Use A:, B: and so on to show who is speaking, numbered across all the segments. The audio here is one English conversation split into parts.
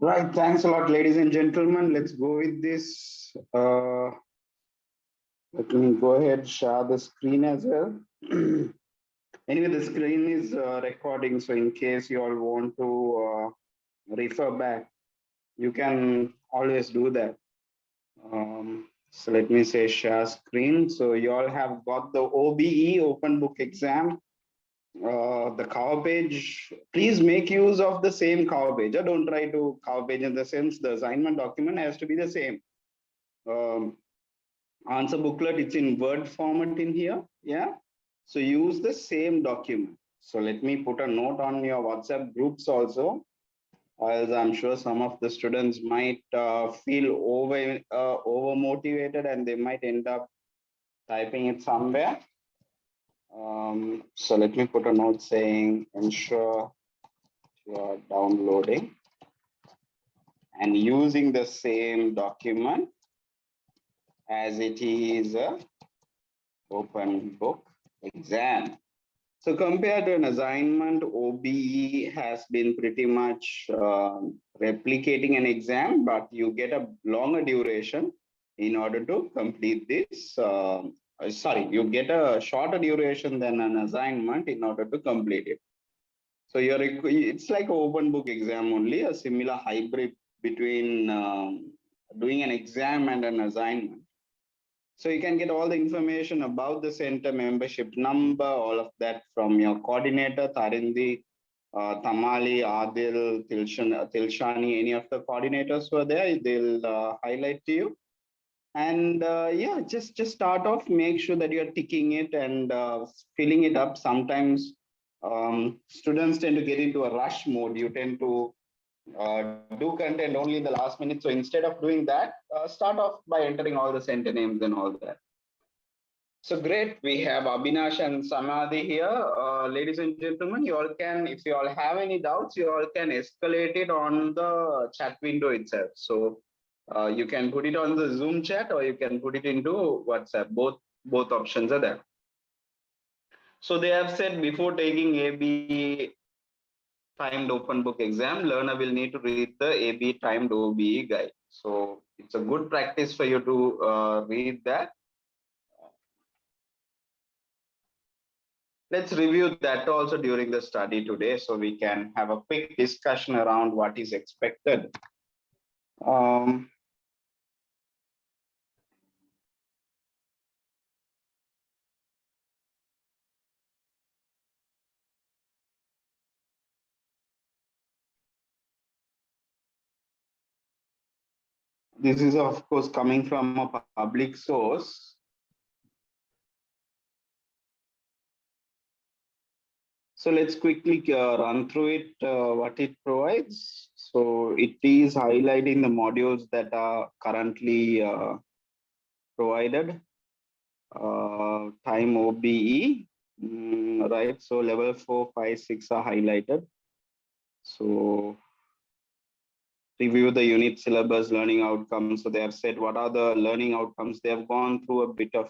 A: Right, thanks a lot, ladies and gentlemen. Let's go with this. Let me go ahead, share the screen as well. Anyway, the screen is recording, so in case you all want to refer back, you can always do that. So let me say share screen. So you all have got the OBE open book exam, the cover page. Please make use of the same cover page. Don't try to cover page in the sense the assignment document has to be the same. Um, Answer booklet, it's in Word format in here. Yeah. So use the same document. So let me put a note on your WhatsApp groups also, as I'm sure some of the students might feel over motivated and they might end up typing it somewhere. So let me put a note saying ensure you are downloading and using the same document as it is a open book exam. So compared to an assignment, OBE has been pretty much replicating an exam, but you get a longer duration in order to complete this. Sorry, you get a shorter duration than an assignment in order to complete it. So it's like an open book exam only, a similar hybrid between doing an exam and an assignment. So you can get all the information about the center, membership number, all of that from your coordinator, Tarindi, Tamali, Adil, Tilshani, any of the coordinators were there, they'll highlight to you. And yeah, just start off, make sure that you're ticking it and filling it up. Sometimes students tend to get into a rush mode. You tend to do content only in the last minute. So instead of doing that, start off by entering all the center names and all that. So great, we have Abhinash and Samadhi here. Ladies and gentlemen, you all can, if you all have any doubts, you all can escalate it on the chat window itself. So you can put it on the Zoom chat or you can put it into WhatsApp. Both options are there. So they have said before taking ABE timed open book exam, learner will need to read the ABE timed OBE guide. So it's a good practice for you to read that. Let's review that also during the study today so we can have a quick discussion around what is expected. This is of course coming from a public source. So let's quickly run through it, what it provides. So it is highlighting the modules that are currently provided. Time OBE, right? So level 4, 5, 6 are highlighted. So review the unit syllabus, learning outcomes. So they have said what are the learning outcomes. They have gone through a bit of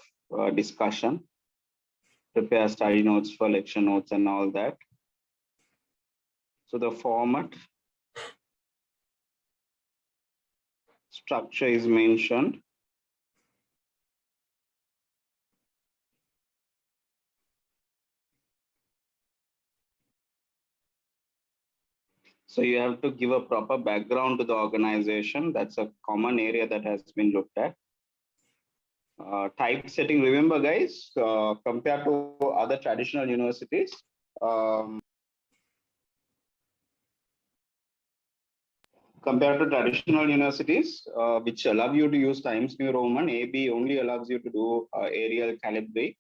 A: discussion. Prepare study notes for lecture notes and all that. So the format, structure is mentioned. So you have to give a proper background to the organization. That's a common area that has been looked at. Typesetting, remember guys, compared to other traditional universities, which allow you to use Times New Roman, ABE only allows you to do Arial, Calibri,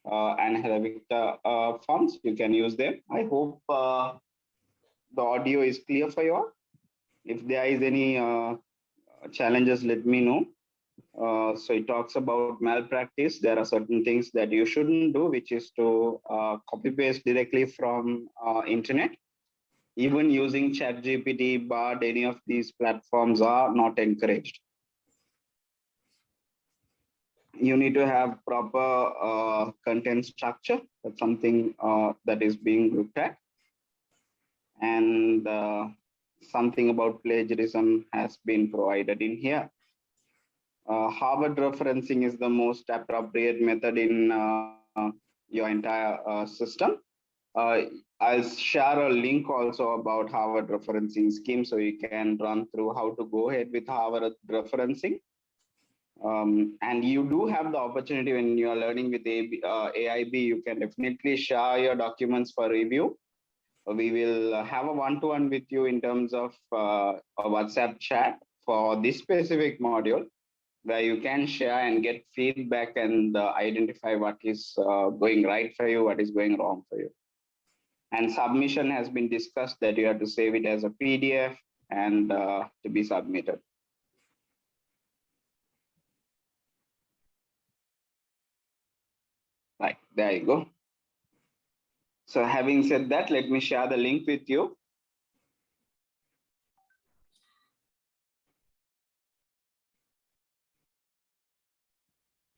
A: and Helvetica fonts. You can use them. I hope the audio is clear for you all. If there is any challenges, let me know. So it talks about malpractice. There are certain things that you shouldn't do, which is to copy paste directly from internet. Even using ChatGPT, Bard, any of these platforms are not encouraged. You need to have proper content structure. That's something that is being looked at. And something about plagiarism has been provided in here. Harvard referencing is the most appropriate method in your entire system. Uh, I'll share a link also about Harvard referencing scheme so you can run through how to go ahead with Harvard referencing. And you do have the opportunity when you are learning with AIB, you can definitely share your documents for review. We will have a one-to-one with you in terms of a WhatsApp chat for this specific module, where you can share and get feedback and identify what is going right for you, what is going wrong for you. And submission has been discussed that you have to save it as a PDF and to be submitted. Right, there you go. So having said that, let me share the link with you.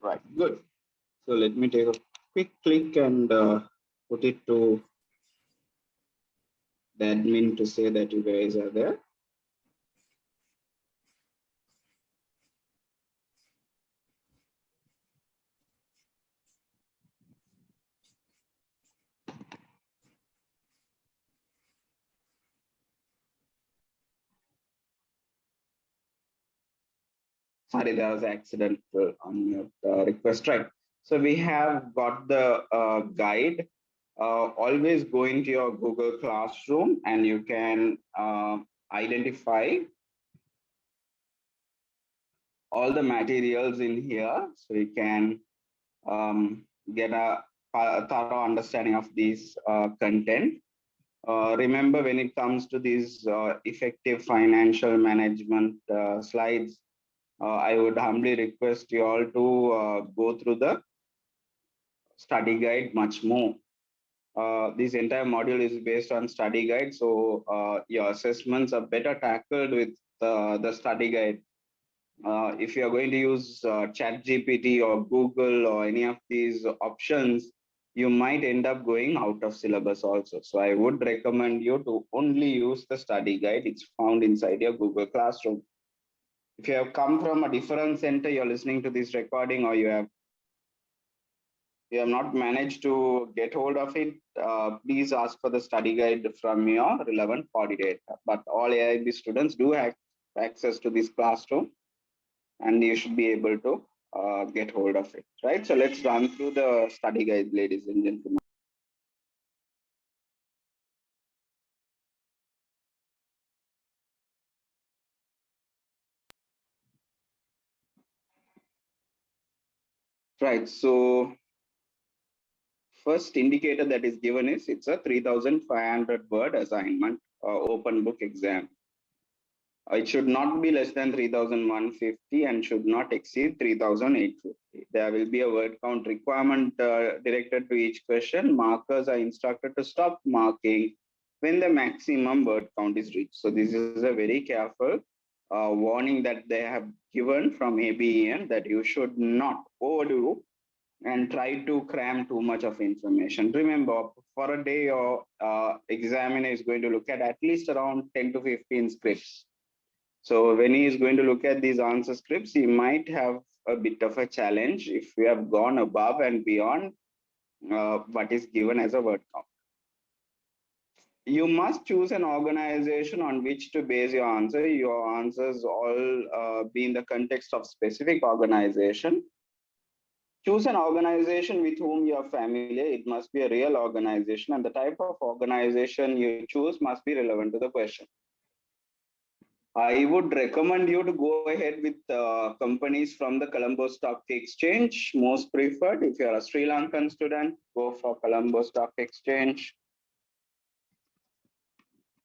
A: Right, good. So let me take a quick click and put it to the admin to say that you guys are there. Sorry, there was an accident on your request, right? So we have got the guide. Always go into your Google Classroom and you can identify all the materials in here. So you can get a thorough understanding of these content. Remember, when it comes to these effective financial management slides, I would humbly request you all to go through the study guide much more. This entire module is based on study guide, so your assessments are better tackled with the study guide. If you are going to use ChatGPT or Google or any of these options, you might end up going out of syllabus also. So I would recommend you to only use the study guide. It's found inside your Google Classroom. If you have come from a different center, you're listening to this recording, or you have not managed to get hold of it, please ask for the study guide from your relevant coordinator. But all AIB students do have access to this classroom, and you should be able to get hold of it, right? So let's run through the study guide, ladies and gentlemen. Right, so first indicator that is given is it's a 3,500 word assignment, open book exam. It should not be less than 3,150 and should not exceed 3,850. There will be a word count requirement directed to each question. Markers are instructed to stop marking when the maximum word count is reached. So this is a very careful warning that they have given from ABE that you should not overdo and try to cram too much of information. Remember, for a day, your examiner is going to look at least around 10 to 15 scripts. So when he is going to look at these answer scripts, he might have a bit of a challenge if we have gone above and beyond what is given as a word count. You must choose an organization on which to base your answer. Your answers all be in the context of specific organization. Choose an organization with whom you are familiar. It must be a real organization, and the type of organization you choose must be relevant to the question. I would recommend you to go ahead with companies from the Colombo Stock Exchange, most preferred. If you're a Sri Lankan student, go for Colombo Stock Exchange,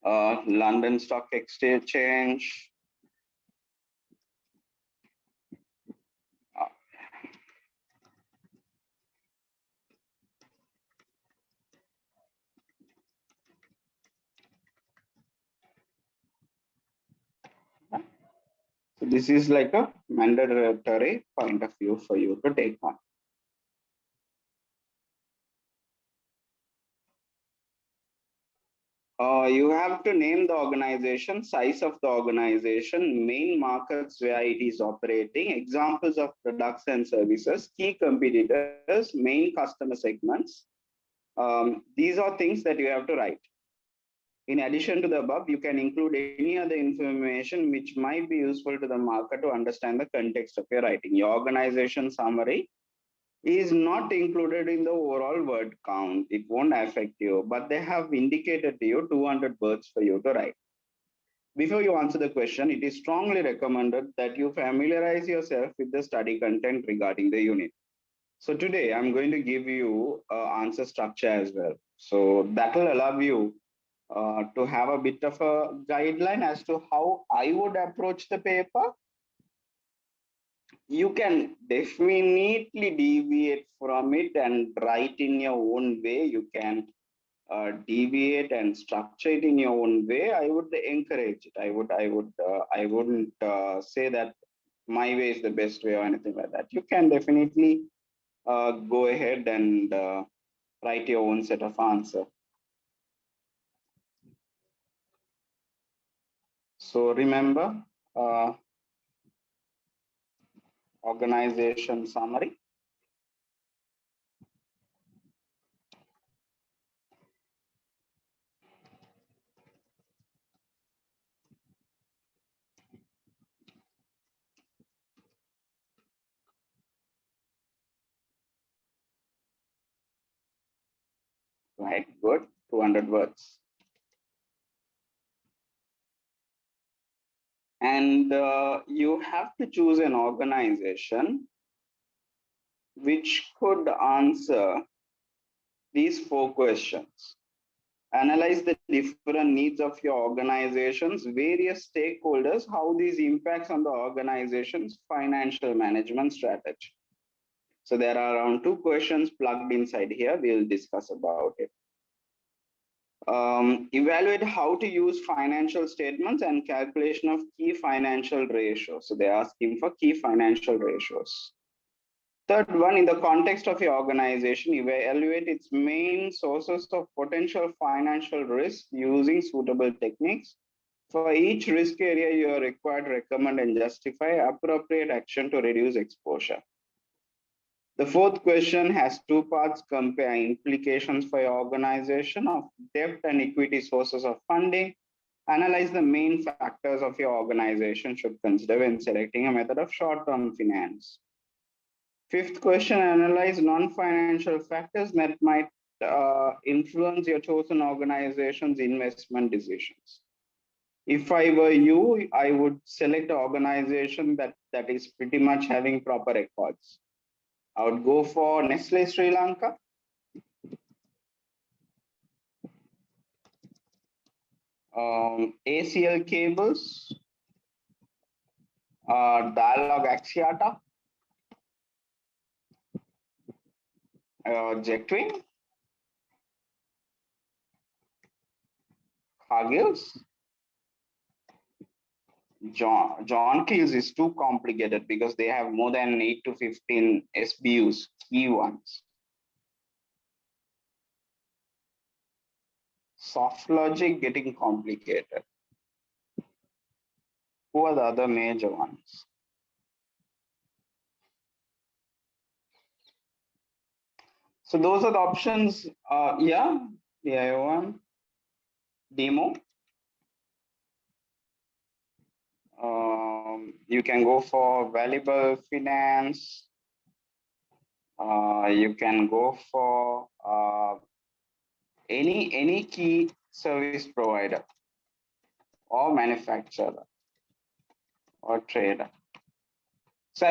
A: London Stock Exchange. So this is like a mandatory point of view for you to take on. You have to name the organization, size of the organization, main markets where it is operating, examples of products and services, key competitors, main customer segments. These are things that you have to write. In addition to the above, you can include any other information which might be useful to the market to understand the context of your writing. Your organization summary is not included in the overall word count. It won't affect you, but they have indicated to you 200 words for you to write. Before you answer the question, it is strongly recommended that you familiarize yourself with the study content regarding the unit. So today I'm going to give you answer structure as well. So that will allow you to have a bit of a guideline as to how I would approach the paper. You can definitely deviate from it and write in your own way. You can deviate and structure it in your own way. I would encourage it. I wouldn't say that my way is the best way or anything like that. You can definitely go ahead and write your own set of answer. So remember, organization summary. Right, good, 200 words. And you have to choose an organization which could answer these 4 questions. Analyze the different needs of your organizations, various stakeholders, how these impacts on the organization's financial management strategy. So there are around 2 questions plugged inside here. We'll discuss about it. Evaluate how to use financial statements and calculation of key financial ratios. So they're asking for key financial ratios. Third one, in the context of your organization, evaluate its main sources of potential financial risk using suitable techniques. For each risk area, you are required to recommend and justify appropriate action to reduce exposure. The 4th question has 2 parts. Compare implications for your organization of debt and equity sources of funding. Analyze the main factors of your organization should consider when selecting a method of short-term finance. 5th question, analyze non-financial factors that might influence your chosen organization's investment decisions. If I were you, I would select an organization that is pretty much having proper records. I would go for Nestle Sri Lanka. ACL Cables, Dialog Axiata, Jetwin, Cargills. John Keels is too complicated because they have more than 8 to 15 SBUs, key ones. Soft Logic getting complicated. Who are the other major ones? So those are the options. Yeah, one. Demo. You can go for Valuable Finance. You can go for any key service provider or manufacturer or trader. So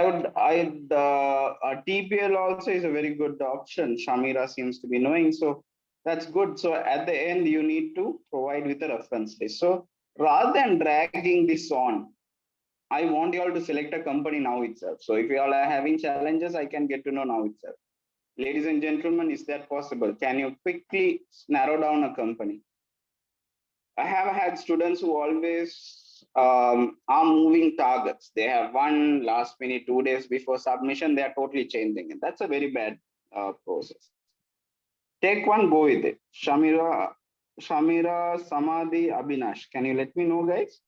A: TPL also is a very good option. Shamira seems to be knowing, so that's good. So at the end, you need to provide with a reference list. So rather than dragging this on, I want you all to select a company now itself. So if you all are having challenges, I can get to know now itself. Ladies and gentlemen, is that possible? Can you quickly narrow down a company? I have had students who always are moving targets. They have one last minute, 2 days before submission, they are totally changing it. That's a very bad process. Take one, go with it. Shamira, Shamira, Samadhi, Abhinash. Can you let me know, guys?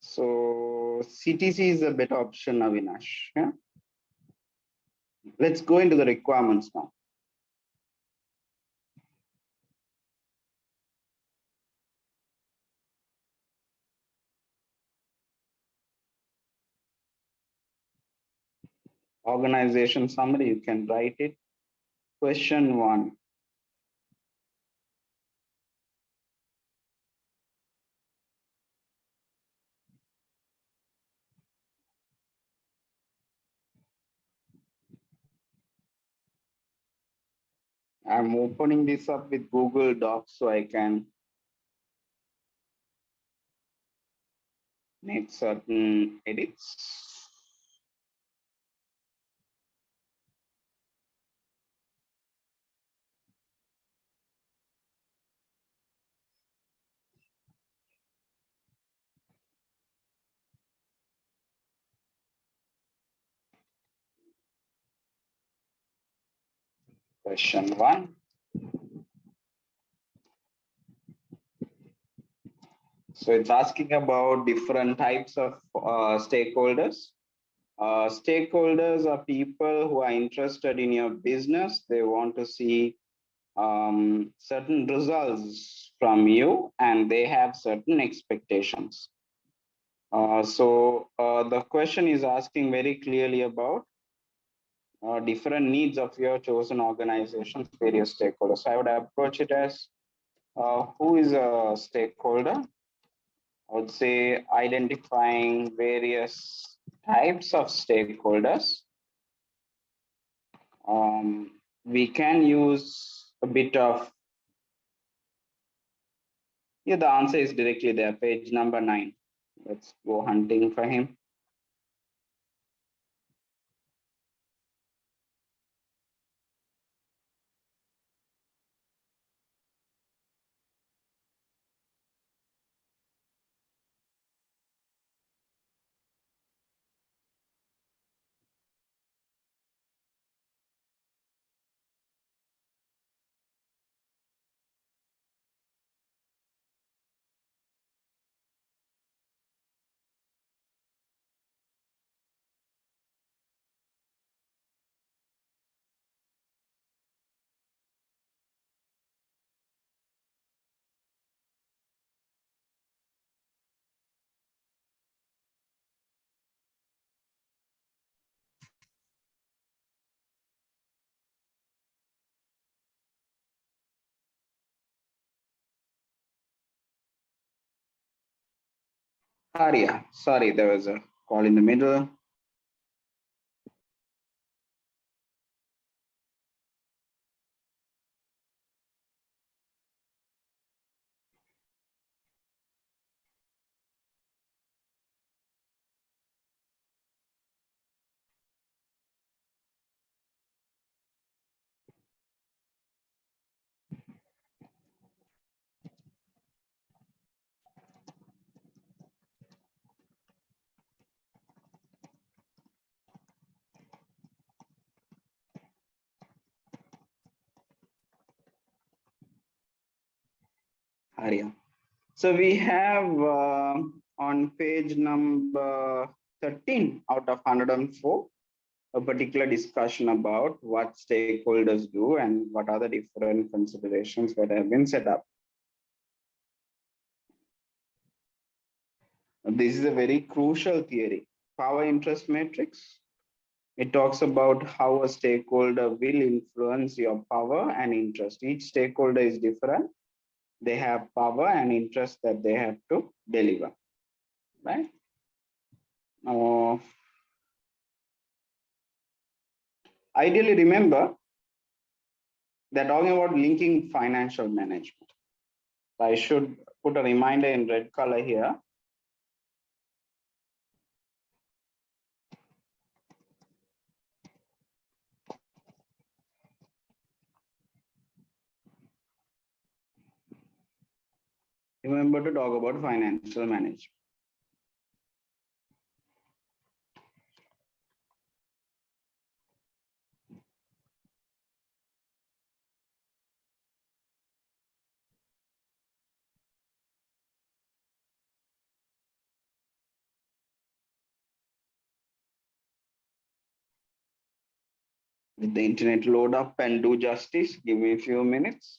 A: So CTC is a better option, Avinash. Yeah? Let's go into the requirements now. Organization summary, you can write it. Question 1. I'm opening this up with Google Docs so I can make certain edits. Question 1. So it's asking about different types of stakeholders. Stakeholders are people who are interested in your business. They want to see certain results from you, and they have certain expectations. So the question is asking very clearly about different needs of your chosen organization's various stakeholders. So I would approach it as who is a stakeholder? I would say identifying various types of stakeholders. We can use a bit of, yeah, the answer is directly there, page number 9. Let's go hunting for him. Arya, sorry, there was a call in the middle. Arya. So we have on page number 13 out of 104, a particular discussion about what stakeholders do and what are the different considerations that have been set up. This is a very crucial theory. Power interest matrix. It talks about how a stakeholder will influence your power and interest. Each stakeholder is different. They have power and interest that they have to deliver, right? Uh, Ideally, remember they're talking about linking financial management. I should put a reminder in red color here. Remember to talk about financial management. Let the internet load up and do justice. Give me a few minutes.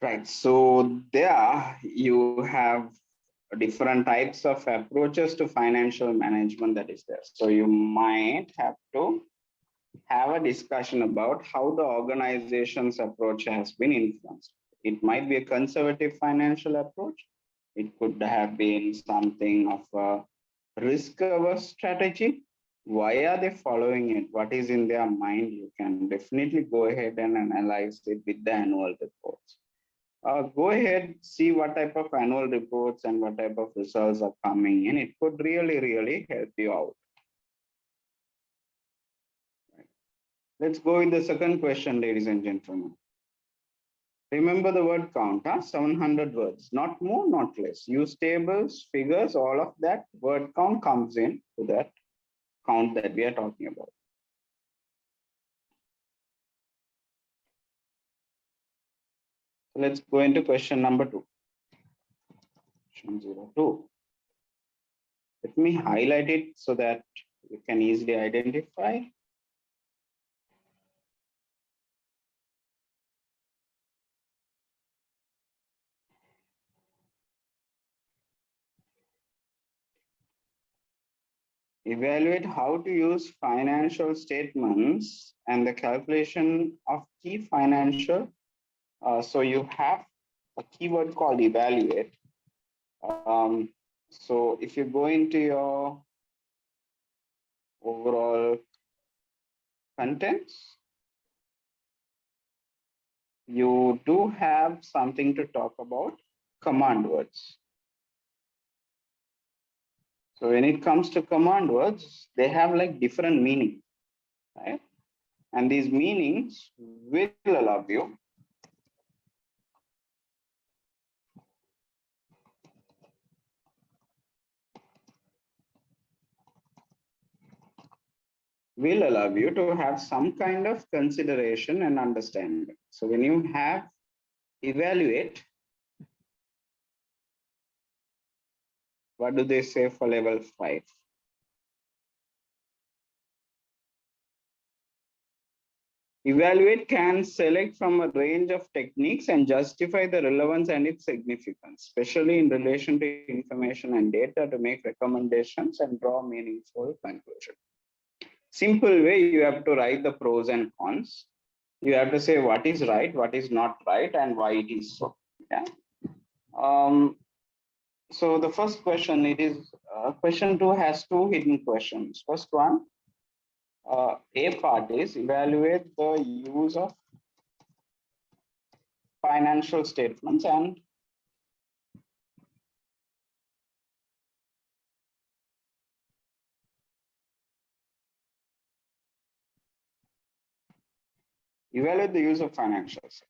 A: Right. So there you have different types of approaches to financial management that is there. So you might have to have a discussion about how the organization's approach has been influenced. It might be a conservative financial approach. It could have been something of a risk averse strategy. Why are they following it? What is in their mind? You can definitely go ahead and analyze it with the annual reports. Go ahead, see what type of annual reports and what type of results are coming in. It could really, really help you out. Let's go with the second question, ladies and gentlemen. Remember the word count, 700 words, not more, not less. Use tables, figures, all of that. Word count comes in to that count that we are talking about. So let's go into question number 2. Question 02. Let me highlight it so that you can easily identify. Evaluate how to use financial statements and the calculation of key financial. So you have a keyword called evaluate. So if you go into your overall contents, you do have something to talk about command words. So when it comes to command words, they have like different meanings, right? And these meanings will allow you to have some kind of consideration and understanding. So when you have evaluate, what do they say for level 5? Evaluate can select from a range of techniques and justify the relevance and its significance, especially in relation to information and data, to make recommendations and draw meaningful conclusions. Simple way, you have to write the pros and cons. You have to say what is right, what is not right, and why it is so. Yeah. So the first question, it is question 2 has 2 hidden questions. First one, A part is evaluate the use of financial statements and evaluate the use of financials.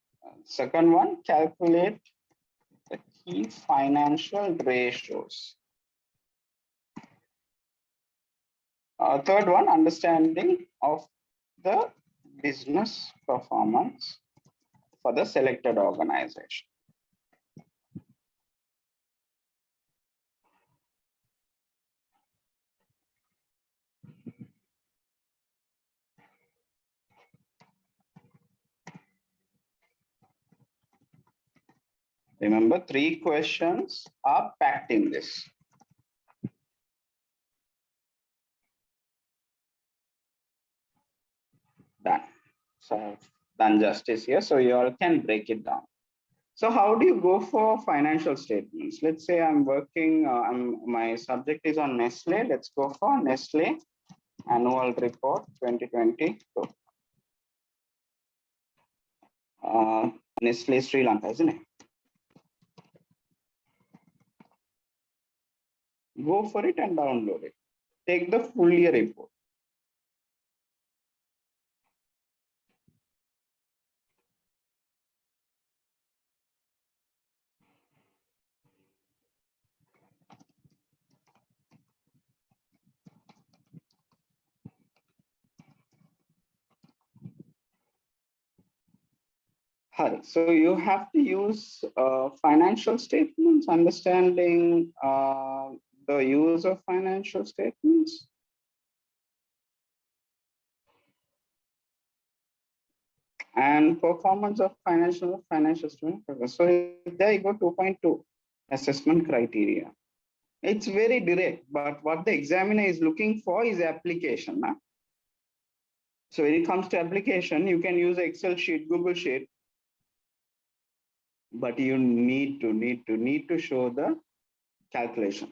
A: Second one, calculate the key financial ratios. Third one, understanding of the business performance for the selected organization. Remember, 3 questions are packed in this. Done. So I've done justice here. So you all can break it down. So how do you go for financial statements? Let's say I'm working, my subject is on Nestle. Let's go for Nestle annual report 2022. Nestle Sri Lanka, isn't it? Go for it and download it. Take the full year report. So you have to use financial statements, understanding the use of financial statements. And performance of financial statement. So there you go, 2.2 assessment criteria. It's very direct, but what the examiner is looking for is application. Huh? So when it comes to application, you can use Excel sheet, Google sheet, but you need to show the calculations.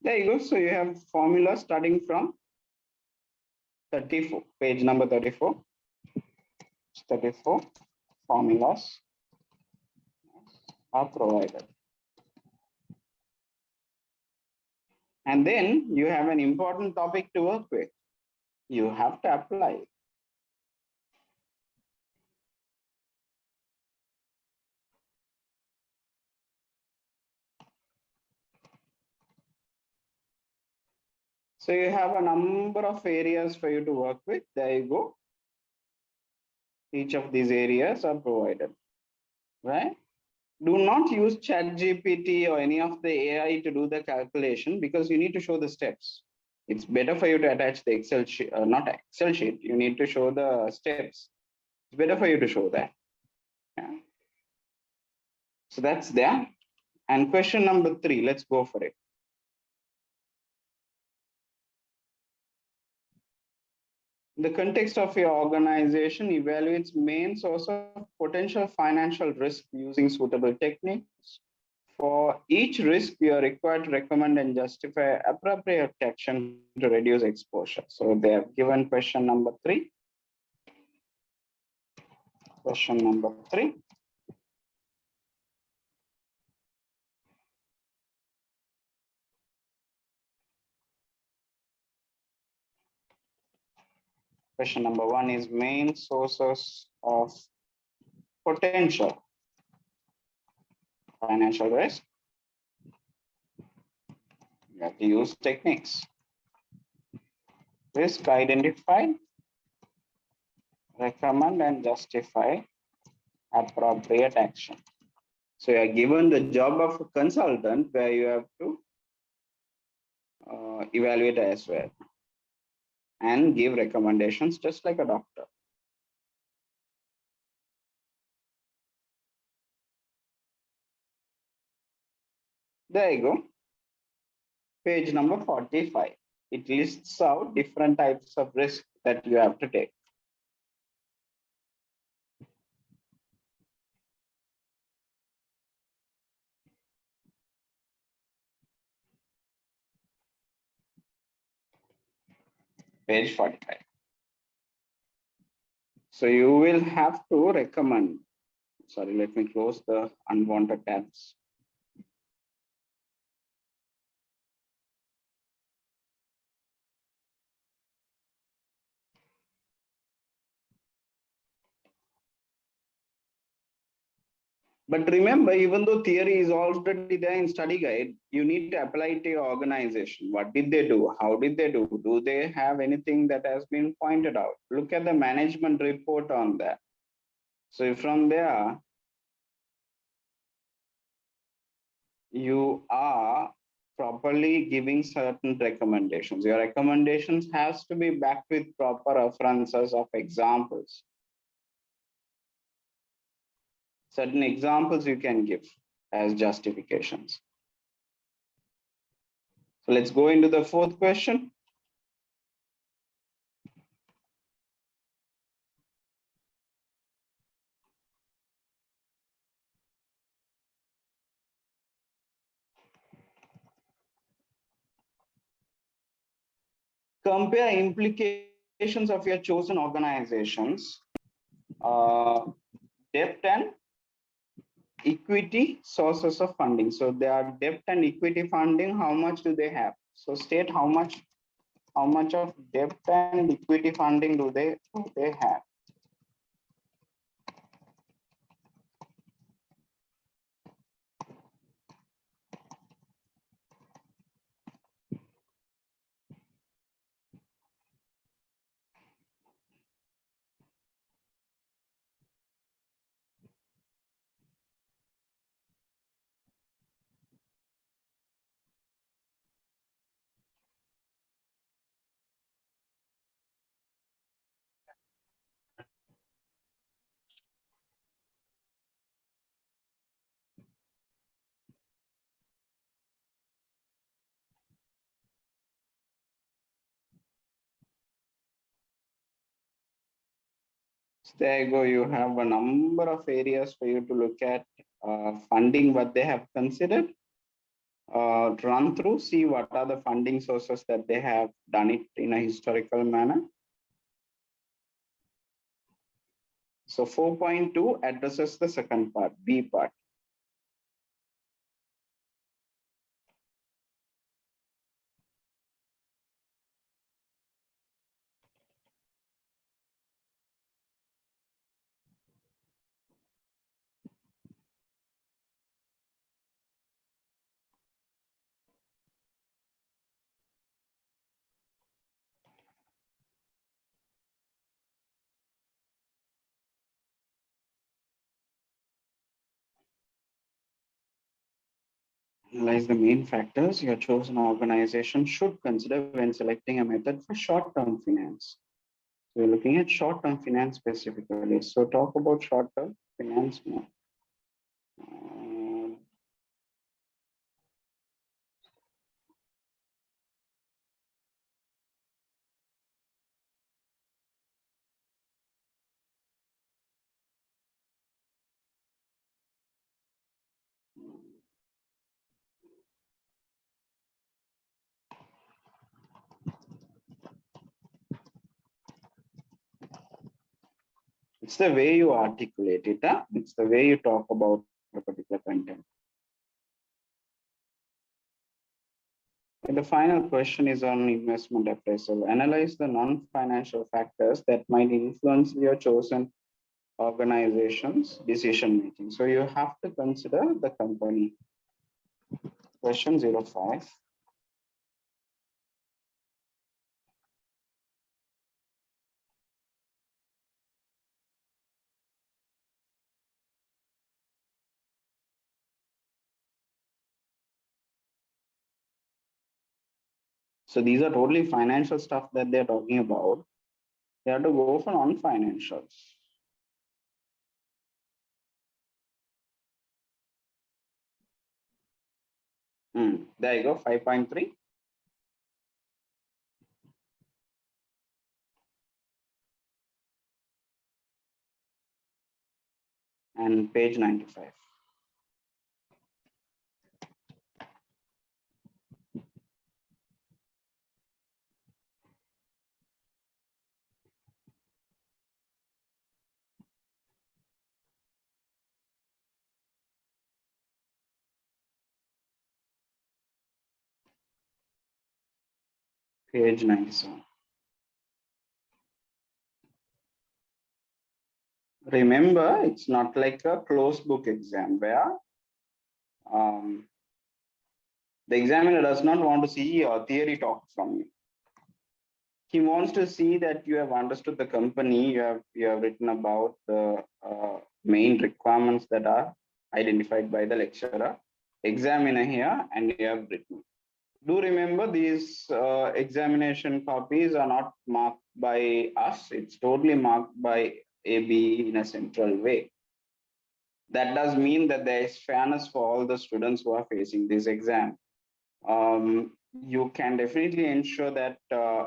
A: There you go. So you have formula starting from 34, page number 34. 34 formulas are provided. And then you have an important topic to work with. You have to apply. So you have a number of areas for you to work with. There you go. Each of these areas are provided, right? Do not use ChatGPT or any of the AI to do the calculation because you need to show the steps. It's better for you to attach the Excel sheet, not Excel sheet. You need to show the steps. It's better for you to show that. Yeah. So that's there. And question number 3, let's go for it. In the context of your organization, evaluates main source of potential financial risk using suitable techniques. For each risk, you are required to recommend and justify appropriate action to reduce exposure. So they have given question number 3. Question number 3. Question number 1 is main sources of potential financial risk. You have to use techniques. Risk identified, recommend and justify appropriate action. So you are given the job of a consultant where you have to evaluate as well and give recommendations just like a doctor. There you go. Page number 45. It lists out different types of risk that you have to take. Page 45. So you will have to recommend. Sorry, let me close the unwanted tabs. But remember, even though theory is already there in study guide, you need to apply it to your organization. What did they do? How did they do? Do they have anything that has been pointed out? Look at the management report on that. So from there, you are properly giving certain recommendations. Your recommendations has to be backed with proper references of examples. Certain examples you can give as justifications. So let's go into the 4th question. Compare implications of your chosen organizations, debt and equity sources of funding. So they are debt and equity funding. How much do they have? So state how much of debt and equity funding do they have? So there you go. You have a number of areas for you to look at funding what they have considered. run through, see what are the funding sources that they have done it in a historical manner. So 4.2 addresses the second part, B part. Analyze the main factors your chosen organization should consider when selecting a method for short-term finance. So we're looking at short-term finance specifically. So talk about short-term finance more. It's the way you articulate it. Huh? It's the way you talk about a particular content. And the final question is on investment appraisal. Analyze the non-financial factors that might influence your chosen organization's decision making. So you have to consider the company. Question 05. So these are totally financial stuff that they're talking about. They have to go for non-financials. There you go, 5.3. And page 95. Page 97. Remember, it's not like a closed book exam where the examiner does not want to see a theory talk from you. He wants to see that you have understood the company, you have written about the main requirements that are identified by the lecturer, examiner here, and you have written. Do remember these examination copies are not marked by us. It's totally marked by ABE in a central way. That does mean that there is fairness for all the students who are facing this exam. You can definitely ensure that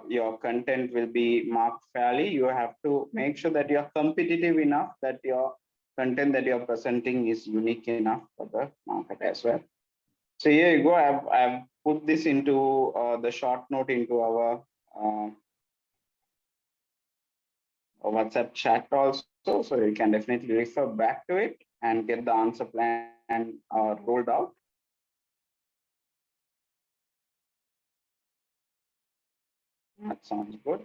A: your content will be marked fairly. You have to make sure that you're competitive enough, that your content that you're presenting is unique enough for the market as well. So here you go. I've put this into the short note into our WhatsApp chat also. So you can definitely refer back to it and get the answer plan rolled out. That sounds good.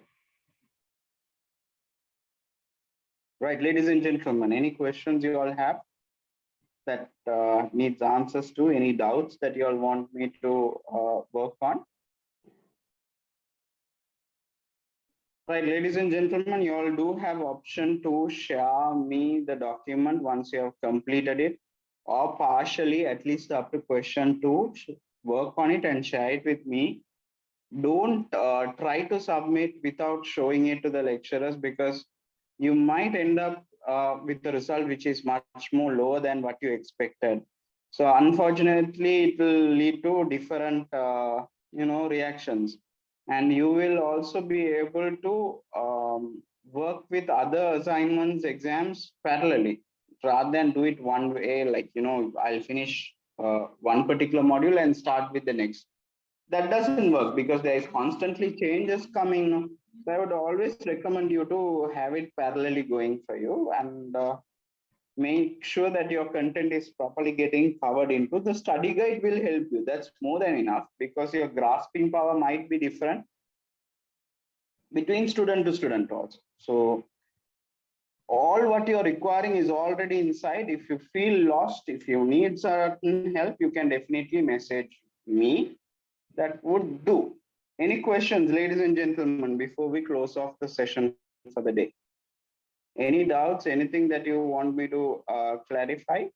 A: Right, ladies and gentlemen, any questions you all have that needs answers to, any doubts that you all want me to work on? Right, ladies and gentlemen, you all do have option to share me the document once you have completed it, or partially, at least up to question 2, work on it and share it with me. Don't try to submit without showing it to the lecturers, because you might end up with the result which is much more lower than what you expected. So unfortunately, it will lead to different reactions, and you will also be able to work with other assignments exams parallelly, rather than do it one way, like I'll finish one particular module and start with the next. That doesn't work because there is constantly changes coming. So I would always recommend you to have it parallelly going for you, and make sure that your content is properly getting covered into the study guide will help you. That's more than enough because your grasping power might be different between student to student also. So all what you're requiring is already inside. If you feel lost, if you need certain help, you can definitely message me. That would do. Any questions, ladies and gentlemen, before we close off the session for the day? Any doubts, anything that you want me to clarify?